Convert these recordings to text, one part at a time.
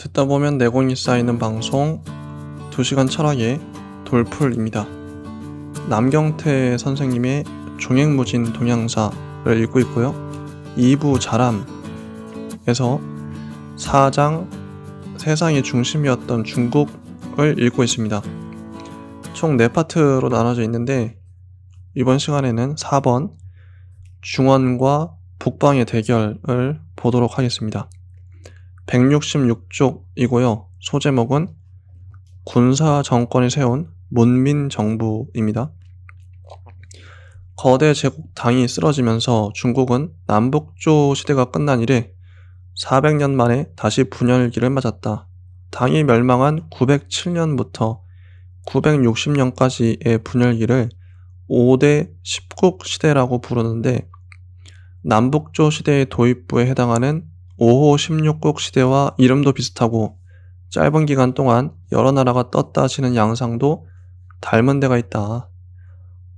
듣다 보면 내공이 쌓이는 방송 2시간 철학의 돌풀입니다. 남경태 선생님의 종횡무진 동향사를 읽고 있고요. 2부 자람에서 4장 세상의 중심이었던 중국을 읽고 있습니다. 총 4파트로 나눠져 있는데 이번 시간에는 4번 중원과 북방의 대결을 보도록 하겠습니다. 166쪽이고요. 소제목은 군사 정권이 세운 문민정부입니다. 거대 제국 당이 쓰러지면서 중국은 남북조 시대가 끝난 이래 400년 만에 다시 분열기를 맞았다. 당이 멸망한 907년부터 960년까지의 분열기를 5대 10국 시대라고 부르는데 남북조 시대의 도입부에 해당하는 5호 16국 시대와 이름도 비슷하고 짧은 기간 동안 여러 나라가 떴다 지는 양상도 닮은 데가 있다.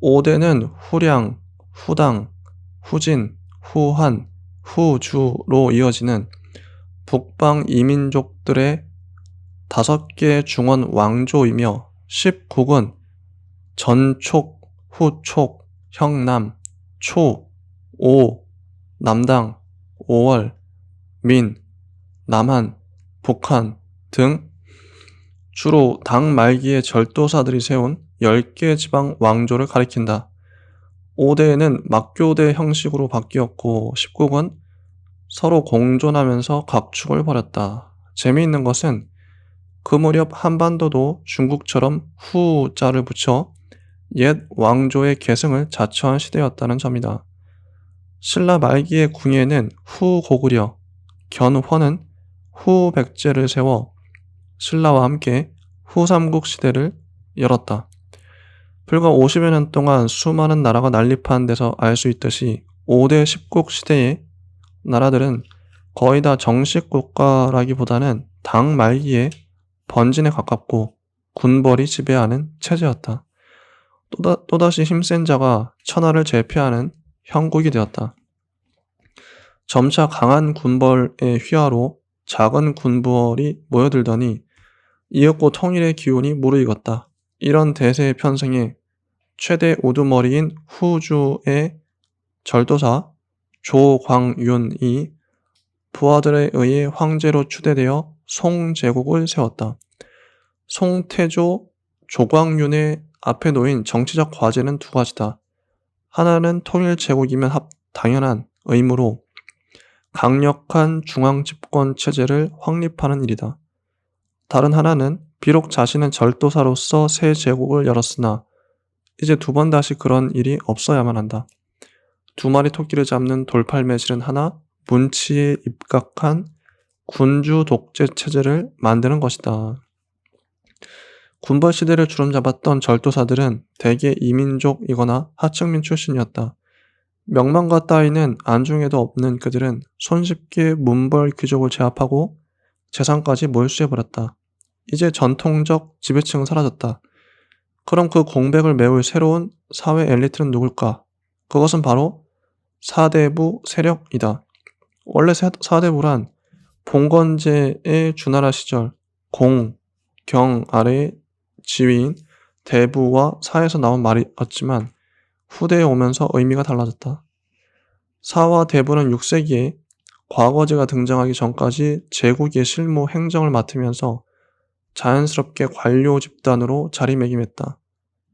5대는 후량, 후당, 후진, 후한, 후주로 이어지는 북방 이민족들의 5개의 중원 왕조이며 10국은 전촉, 후촉, 형남, 초, 오, 남당, 오월, 민, 남한, 북한 등 주로 당 말기의 절도사들이 세운 10개 지방 왕조를 가리킨다. 5대에는 막교대 형식으로 바뀌었고 10국은 서로 공존하면서 각축을 벌였다. 재미있는 것은 그 무렵 한반도도 중국처럼 후자를 붙여 옛 왕조의 계승을 자처한 시대였다는 점이다. 신라 말기의 궁예에는 후고구려, 견훤은 후백제를 세워 신라와 함께 후삼국 시대를 열었다. 불과 50여 년 동안 수많은 나라가 난립한 데서 알 수 있듯이 5대 10국 시대의 나라들은 거의 다 정식 국가라기보다는 당 말기에 번진에 가깝고 군벌이 지배하는 체제였다. 또다시 힘센 자가 천하를 제패하는 형국이 되었다. 점차 강한 군벌의 휘하로 작은 군벌이 모여들더니 이윽고 통일의 기운이 무르익었다. 이런 대세의 편승에 최대 우두머리인 후주의 절도사 조광윤이 부하들에 의해 황제로 추대되어 송제국을 세웠다. 송태조, 조광윤의 앞에 놓인 정치적 과제는 두 가지다. 하나는 통일제국이면 당연한 의무로 강력한 중앙집권 체제를 확립하는 일이다. 다른 하나는 비록 자신은 절도사로서 새 제국을 열었으나 이제 두 번 다시 그런 일이 없어야만 한다. 두 마리 토끼를 잡는 돌팔매질은 하나, 문치에 입각한 군주 독재 체제를 만드는 것이다. 군벌 시대를 주름잡았던 절도사들은 대개 이민족이거나 하층민 출신이었다. 명망과 따위는 안중에도 없는 그들은 손쉽게 문벌 귀족을 제압하고 재산까지 몰수해버렸다. 이제 전통적 지배층은 사라졌다. 그럼 그 공백을 메울 새로운 사회 엘리트는 누굴까? 그것은 바로 사대부 세력이다. 원래 사대부란 봉건제의 주나라 시절 공, 경 아래의 지위인 대부와 사에서 나온 말이었지만 후대에 오면서 의미가 달라졌다. 사와 대부는 6세기에 과거제가 등장하기 전까지 제국의 실무 행정을 맡으면서 자연스럽게 관료 집단으로 자리매김했다.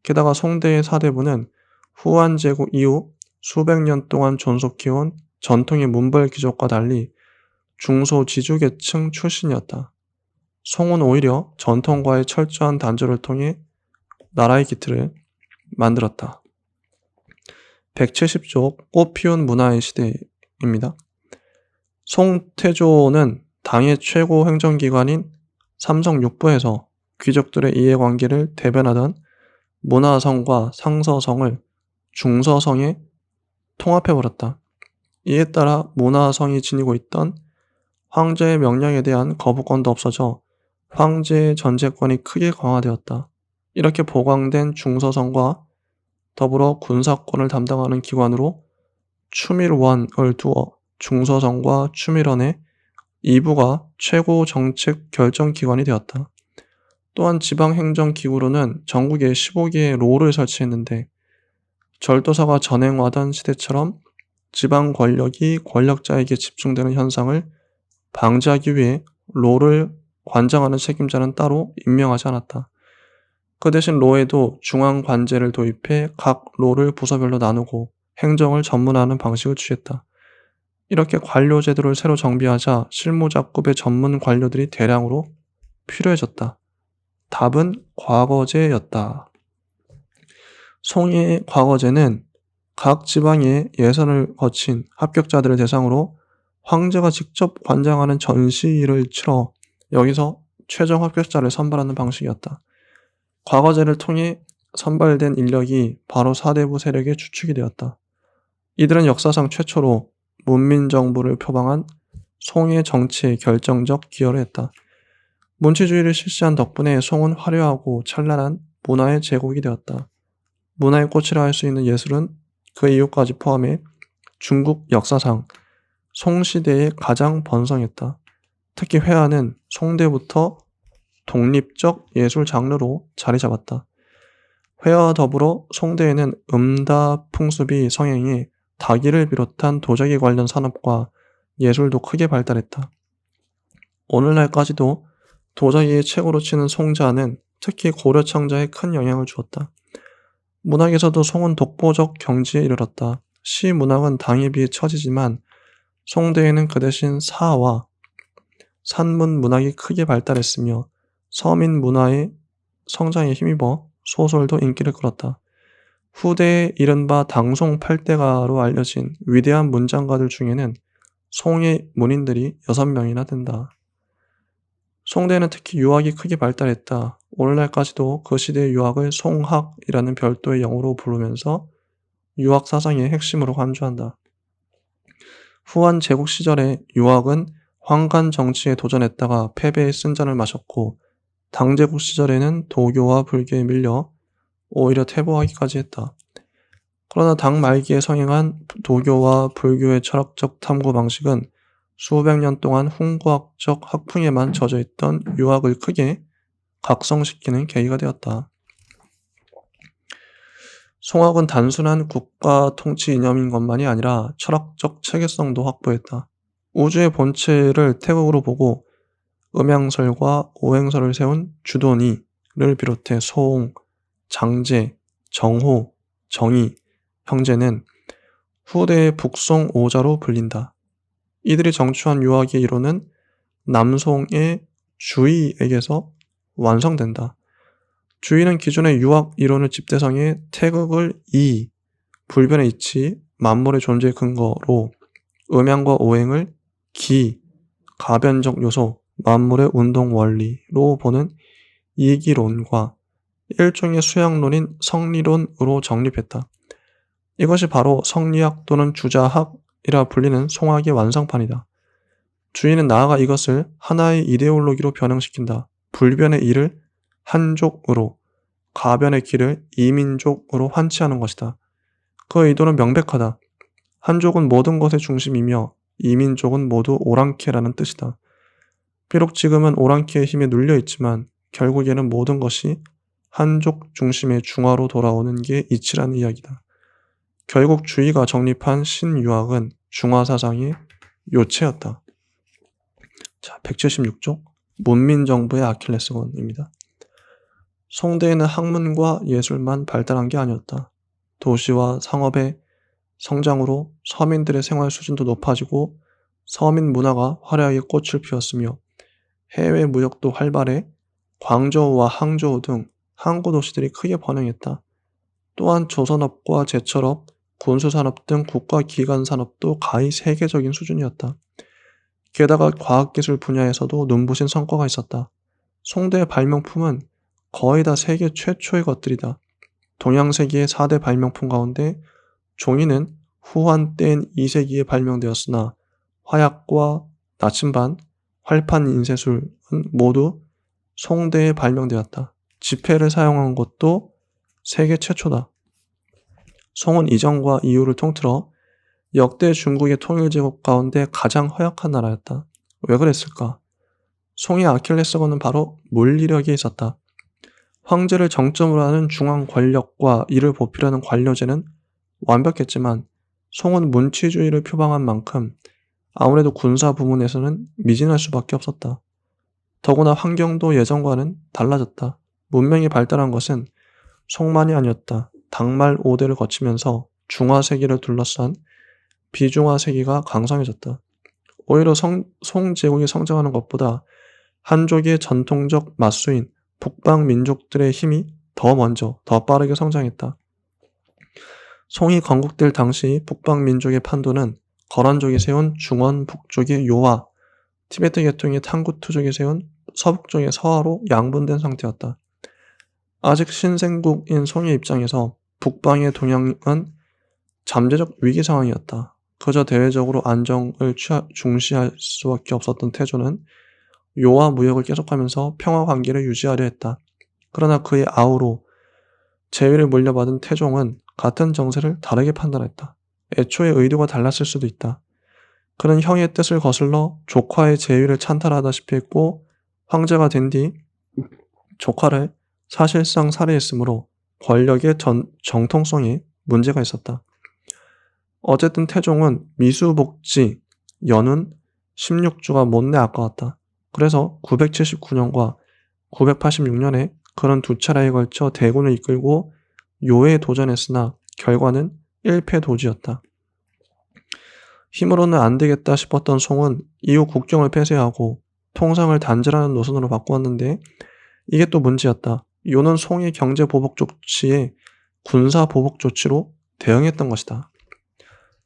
게다가 송대의 사대부는 후한제국 이후 수백 년 동안 존속해온 전통의 문벌 귀족과 달리 중소지주계층 출신이었다. 송은 오히려 전통과의 철저한 단절을 통해 나라의 기틀을 만들었다. 170조 꽃피운 문화의 시대입니다. 송태조는 당의 최고 행정기관인 삼성육부에서 귀족들의 이해관계를 대변하던 문화성과 상서성을 중서성에 통합해버렸다. 이에 따라 문화성이 지니고 있던 황제의 명령에 대한 거부권도 없어져 황제의 전제권이 크게 강화되었다. 이렇게 보강된 중서성과 더불어 군사권을 담당하는 기관으로 추밀원을 두어 중서성과 추밀원의 이부가 최고 정책 결정 기관이 되었다. 또한 지방행정기구로는 전국에 15개의 로를 설치했는데 절도사가 전행하던 시대처럼 지방 권력이 권력자에게 집중되는 현상을 방지하기 위해 로를 관장하는 책임자는 따로 임명하지 않았다. 그 대신 로에도 중앙관제를 도입해 각 로를 부서별로 나누고 행정을 전문화하는 방식을 취했다. 이렇게 관료 제도를 새로 정비하자 실무작급의 전문 관료들이 대량으로 필요해졌다. 답은 과거제였다. 송해의 과거제는 각 지방에 예선을 거친 합격자들을 대상으로 황제가 직접 관장하는 전시를 치러 여기서 최종 합격자를 선발하는 방식이었다. 과거제를 통해 선발된 인력이 바로 사대부 세력의 주축이 되었다. 이들은 역사상 최초로 문민정부를 표방한 송의 정치에 결정적 기여를 했다. 문치주의를 실시한 덕분에 송은 화려하고 찬란한 문화의 제국이 되었다. 문화의 꽃이라 할 수 있는 예술은 그 이유까지 포함해 중국 역사상 송시대에 가장 번성했다. 특히 회화는 송대부터 독립적 예술 장르로 자리 잡았다. 회화와 더불어 송대에는 음다 풍습이 성행해 다기를 비롯한 도자기 관련 산업과 예술도 크게 발달했다. 오늘날까지도 도자기의 책으로 치는 송자는 특히 고려 창자에 큰 영향을 주었다. 문학에서도 송은 독보적 경지에 이르렀다. 시 문학은 당에 비해 처지지만 송대에는 그 대신 사와 산문 문학이 크게 발달했으며 서민 문화의 성장에 힘입어 소설도 인기를 끌었다. 후대에 이른바 당송 팔대가로 알려진 위대한 문장가들 중에는 송의 문인들이 6명이나 된다. 송대는 특히 유학이 크게 발달했다. 오늘날까지도 그 시대의 유학을 송학이라는 별도의 영어로 부르면서 유학 사상의 핵심으로 간주한다. 후한 제국 시절에 유학은 황간 정치에 도전했다가 패배의 쓴잔을 마셨고 당제국 시절에는 도교와 불교에 밀려 오히려 퇴보하기까지 했다. 그러나 당 말기에 성행한 도교와 불교의 철학적 탐구 방식은 수백 년 동안 훈구학적 학풍에만 젖어있던 유학을 크게 각성시키는 계기가 되었다. 송학은 단순한 국가 통치 이념인 것만이 아니라 철학적 체계성도 확보했다. 우주의 본체를 태극으로 보고 음양설과 오행설을 세운 주돈이를 비롯해 소옹, 장제, 정호, 정의, 형제는 후대의 북송 오자로 불린다. 이들이 정추한 유학의 이론은 남송의 주의에게서 완성된다. 주의는 기존의 유학 이론을 집대성해 태극을 이, 불변의 이치, 만물의 존재의 근거로 음양과 오행을 기, 가변적 요소, 만물의 운동 원리로 보는 이기론과 일종의 수양론인 성리론으로 정립했다. 이것이 바로 성리학 또는 주자학이라 불리는 송학의 완성판이다. 주의는 나아가 이것을 하나의 이데올로기로 변형시킨다. 불변의 이를 한족으로, 가변의 기를 이민족으로 환치하는 것이다. 그 의도는 명백하다. 한족은 모든 것의 중심이며 이민족은 모두 오랑캐라는 뜻이다. 비록 지금은 오랑캐의 힘에 눌려있지만 결국에는 모든 것이 한족 중심의 중화로 돌아오는 게 이치라는 이야기다. 결국 주의가 정립한 신유학은 중화사상의 요체였다. 자, 176쪽 문민정부의 아킬레스건입니다. 송대에는 학문과 예술만 발달한 게 아니었다. 도시와 상업의 성장으로 서민들의 생활 수준도 높아지고 서민 문화가 화려하게 꽃을 피웠으며 해외 무역도 활발해 광저우와 항저우 등 항구 도시들이 크게 번영했다. 또한 조선업과 제철업, 군수산업 등 국가기관 산업도 가히 세계적인 수준이었다. 게다가 과학기술 분야에서도 눈부신 성과가 있었다. 송대의 발명품은 거의 다 세계 최초의 것들이다. 동양세기의 4대 발명품 가운데 종이는 후한 때인 2세기에 발명되었으나 화약과 나침반, 활판 인쇄술은 모두 송대에 발명되었다. 지폐를 사용한 것도 세계 최초다. 송은 이전과 이후를 통틀어 역대 중국의 통일제국 가운데 가장 허약한 나라였다. 왜 그랬을까? 송의 아킬레스건은 바로 물리력에 있었다. 황제를 정점으로 하는 중앙 권력과 이를 보필하는 관료제는 완벽했지만 송은 문치주의를 표방한 만큼 아무래도 군사 부문에서는 미진할 수밖에 없었다. 더구나 환경도 예전과는 달라졌다. 문명이 발달한 것은 송만이 아니었다. 당말 5대를 거치면서 중화세기를 둘러싼 비중화세기가 강성해졌다. 오히려 송제국이 성장하는 것보다 한족의 전통적 맞수인 북방 민족들의 힘이 더 먼저, 더 빠르게 성장했다. 송이 건국될 당시 북방 민족의 판도는 거란족이 세운 중원 북쪽의 요와, 티베트 계통의 탕구투족이 세운 서북쪽의 서하로 양분된 상태였다. 아직 신생국인 송의 입장에서 북방의 동향은 잠재적 위기 상황이었다. 그저 대외적으로 안정을 중시할 수밖에 없었던 태조는 요와 무역을 계속하면서 평화 관계를 유지하려 했다. 그러나 그의 아우로 제위를 물려받은 태종은 같은 정세를 다르게 판단했다. 애초에 의도가 달랐을 수도 있다. 그는 형의 뜻을 거슬러 조카의 제위를 찬탈하다시피 했고 황제가 된 뒤 조카를 사실상 살해했으므로 권력의 정통성에 문제가 있었다. 어쨌든 태종은 미수복지, 연운, 16주가 못내 아까웠다. 그래서 979년과 986년에 그런 두 차례에 걸쳐 대군을 이끌고 요에 도전했으나 결과는 1패도지였다. 힘으로는 안 되겠다 싶었던 송은 이후 국경을 폐쇄하고 통상을 단절하는 노선으로 바꾸었는데 이게 또 문제였다. 요는 송의 경제 보복 조치에 군사 보복 조치로 대응했던 것이다.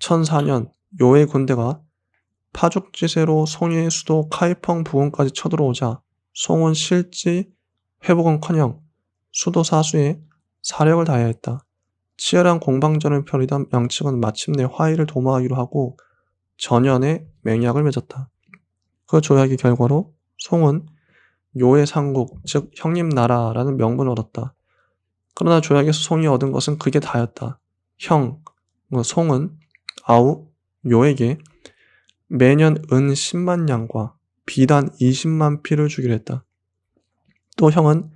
1004년 요의 군대가 파죽지세로 송의 수도 카이펑 부근까지 쳐들어오자 송은 실지 회복은커녕 수도 사수에 사력을 다해야 했다. 치열한 공방전을 펼이던 양측은 마침내 화의를 도모하기로 하고 전연의 맹약을 맺었다. 그 조약의 결과로 송은 요의 상국, 즉 형님 나라라는 명분을 얻었다. 그러나 조약에서 송이 얻은 것은 그게 다였다. 송은 아우 요에게 매년 은 10만 양과 비단 20만 피를 주기로 했다. 또 형은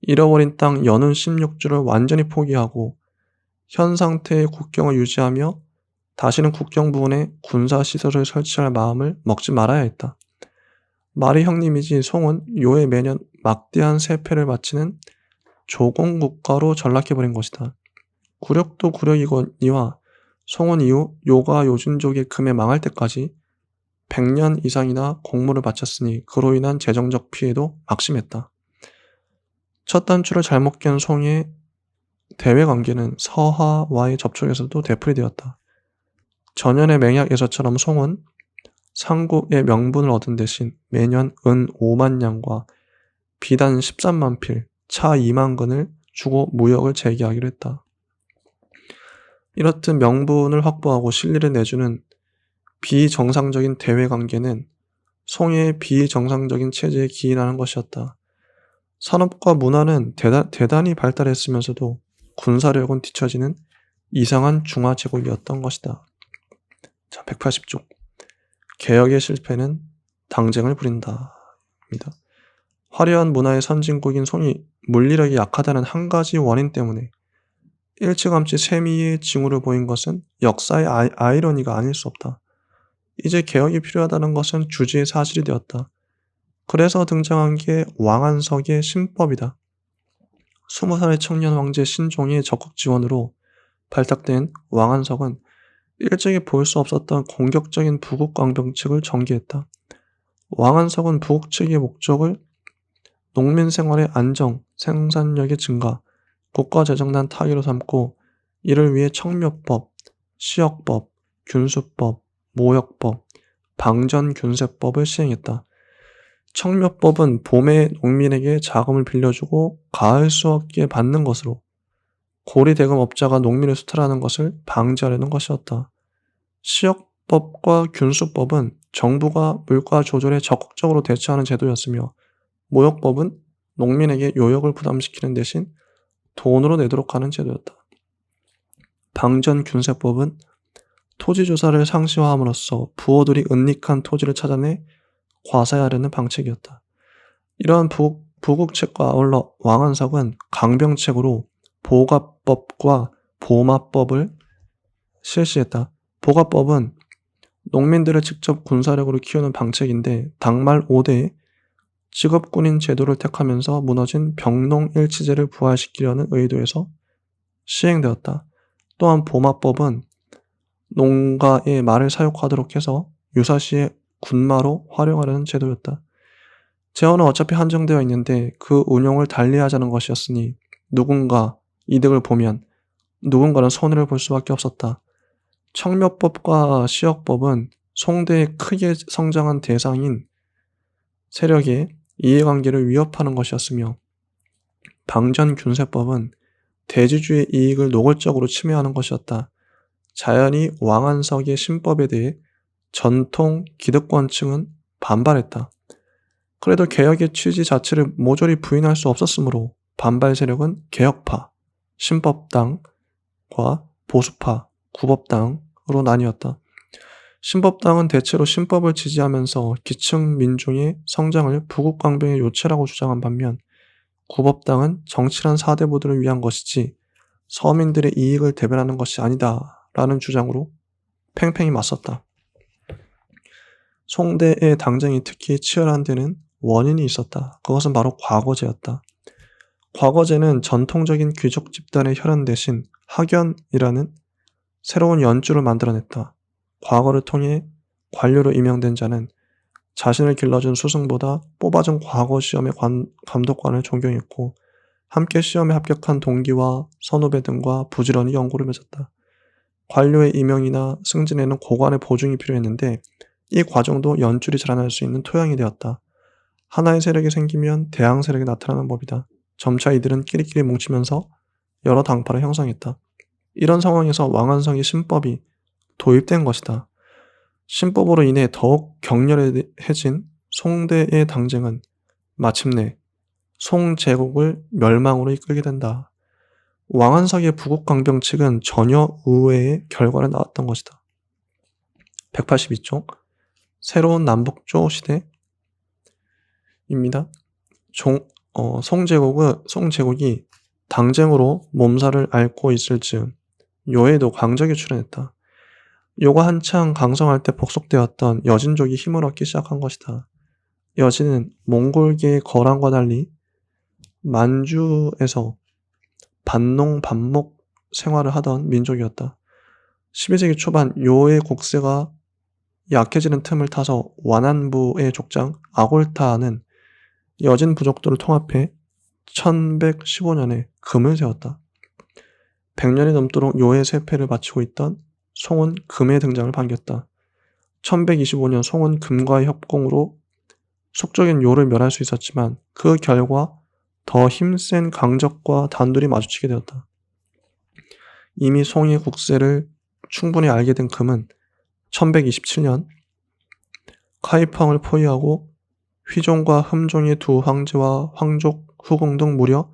잃어버린 땅 연운 16주를 완전히 포기하고 현 상태의 국경을 유지하며 다시는 국경 부근에 군사시설을 설치할 마음을 먹지 말아야 했다. 말이 형님이지 송은 요에 매년 막대한 세패를 바치는 조공국가로 전락해버린 것이다. 굴욕도 굴욕이거니와 송은 이후 요가 요진족의 금에 망할 때까지 100년 이상이나 공물을 바쳤으니 그로 인한 재정적 피해도 막심했다. 첫 단추를 잘못 깬 송의 대외관계는 서하와의 접촉에서도 되풀이되었다. 전연의 맹약에서처럼 송은 상국의 명분을 얻은 대신 매년 은 5만 양과 비단 13만 필, 차 2만 근을 주고 무역을 재개하기로 했다. 이렇듯 명분을 확보하고 실리를 내주는 비정상적인 대외관계는 송의 비정상적인 체제에 기인하는 것이었다. 산업과 문화는 대단히 발달했으면서도 군사력은 뒤처지는 이상한 중화제국이었던 것이다. 자, 180쪽. 개혁의 실패는 당쟁을 부린다. 입니다. 화려한 문화의 선진국인 송이 물리력이 약하다는 한 가지 원인 때문에 일찌감치 세미의 징후를 보인 것은 역사의 아이러니가 아닐 수 없다. 이제 개혁이 필요하다는 것은 주지의 사실이 되었다. 그래서 등장한 게 왕안석의 신법이다. 20살의 청년 황제 신종의 적극 지원으로 발탁된 왕안석은 일찍이 볼 수 없었던 공격적인 부국 강병책을 전개했다. 왕안석은 부국 측의 목적을 농민 생활의 안정, 생산력의 증가, 국가 재정난 타기로 삼고 이를 위해 청묘법, 시역법, 균수법, 모역법, 방전균세법을 시행했다. 청묘법은 봄에 농민에게 자금을 빌려주고 가을 수확기에 받는 것으로 고리대금업자가 농민을 수탈하는 것을 방지하려는 것이었다. 시역법과 균수법은 정부가 물가 조절에 적극적으로 대처하는 제도였으며 모역법은 농민에게 요역을 부담시키는 대신 돈으로 내도록 하는 제도였다. 방전균세법은 토지조사를 상시화함으로써 부호들이 은닉한 토지를 찾아내 과사하려는 방책이었다. 이러한 부국책과 아울러 왕한석은 강병책으로 보갑법과 보마법을 실시했다. 보갑법은 농민들을 직접 군사력으로 키우는 방책인데 당말 5대 직업군인 제도를 택하면서 무너진 병농일치제를 부활시키려는 의도에서 시행되었다. 또한 보마법은 농가의 말을 사육하도록 해서 유사시에 군마로 활용하려는 제도였다. 재원은 어차피 한정되어 있는데 그 운용을 달리하자는 것이었으니 누군가 이득을 보면 누군가는 손해를 볼 수밖에 없었다. 청묘법과 시역법은 송대의 크게 성장한 대상인 세력의 이해관계를 위협하는 것이었으며 방전균세법은 대지주의 이익을 노골적으로 침해하는 것이었다. 자연히 왕한석의 신법에 대해 전통 기득권층은 반발했다. 그래도 개혁의 취지 자체를 모조리 부인할 수 없었으므로 반발 세력은 개혁파, 신법당과 보수파, 구법당으로 나뉘었다. 신법당은 대체로 신법을 지지하면서 기층 민중의 성장을 부국강병의 요체라고 주장한 반면 구법당은 정치란 사대부들을 위한 것이지 서민들의 이익을 대변하는 것이 아니다 라는 주장으로 팽팽히 맞섰다. 송대의 당쟁이 특히 치열한 데는 원인이 있었다. 그것은 바로 과거제였다. 과거제는 전통적인 귀족 집단의 혈연 대신 학연이라는 새로운 연주를 만들어냈다. 과거를 통해 관료로 임명된 자는 자신을 길러준 스승보다 뽑아준 과거 시험의 감독관을 존경했고 함께 시험에 합격한 동기와 선후배 등과 부지런히 연고를 맺었다. 관료의 임명이나 승진에는 고관의 보증이 필요했는데 이 과정도 연줄이 자라날 수 있는 토양이 되었다. 하나의 세력이 생기면 대항 세력이 나타나는 법이다. 점차 이들은 끼리끼리 뭉치면서 여러 당파를 형성했다. 이런 상황에서 왕한성의 신법이 도입된 것이다. 신법으로 인해 더욱 격렬해진 송대의 당쟁은 마침내 송제국을 멸망으로 이끌게 된다. 왕한석의 부국강병책은 전혀 의외의 결과를 낳았던 것이다. 182쪽 새로운 남북조 시대입니다. 송제국이 당쟁으로 몸살을 앓고 있을 즈음 요에도 강적이 출현했다. 요가 한창 강성할 때 복속되었던 여진족이 힘을 얻기 시작한 것이다. 여진은 몽골계의 거란과 달리 만주에서 반농 반목 생활을 하던 민족이었다. 12세기 초반 요의 국세가 약해지는 틈을 타서 완안부의 족장 아골타는 여진 부족들을 통합해 1115년에 금을 세웠다. 100년이 넘도록 요의 세패를 바치고 있던 송은 금의 등장을 반겼다. 1125년 송은 금과의 협공으로 속적인 요를 멸할 수 있었지만 그 결과 더 힘센 강적과 단둘이 마주치게 되었다. 이미 송의 국세를 충분히 알게 된 금은 1127년 카이펑을 포위하고 휘종과 흠종의 두 황제와 황족, 후궁 등 무려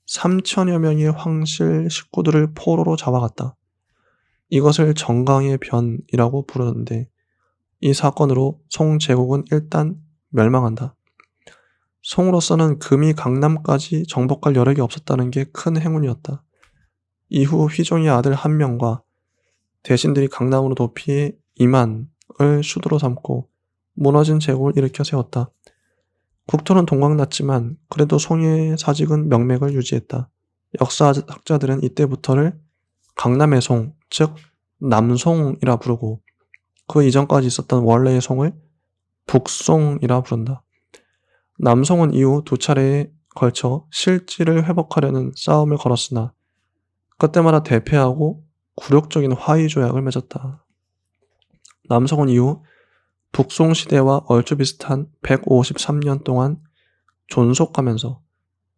3천여 명의 황실 식구들을 포로로 잡아갔다. 이것을 정강의 변이라고 부르는데 이 사건으로 송제국은 일단 멸망한다. 송으로서는 금이 강남까지 정복할 여력이 없었다는 게 큰 행운이었다. 이후 휘종의 아들 한 명과 대신들이 강남으로 도피해 이만을 수도로 삼고 무너진 제국을 일으켜 세웠다. 국토는 동강났지만 그래도 송의 사직은 명맥을 유지했다. 역사학자들은 이때부터를 강남의 송, 즉 남송이라 부르고 그 이전까지 있었던 원래의 송을 북송이라 부른다. 남송은 이후 두 차례에 걸쳐 실지를 회복하려는 싸움을 걸었으나 그때마다 대패하고 굴욕적인 화의 조약을 맺었다. 남송은 이후 북송시대와 얼추 비슷한 153년 동안 존속하면서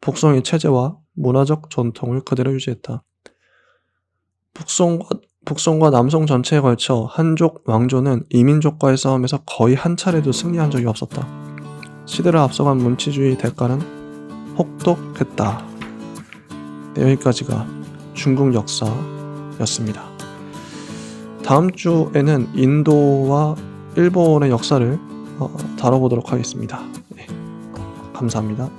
북송의 체제와 문화적 전통을 그대로 유지했다. 북송과 남송 전체에 걸쳐 한족 왕조는 이민족과의 싸움에서 거의 한 차례도 승리한 적이 없었다. 시대를 앞서간 문치주의 대가는 혹독했다. 네, 여기까지가 중국 역사였습니다. 다음 주에는 인도와 일본의 역사를 다뤄보도록 하겠습니다. 네. 감사합니다.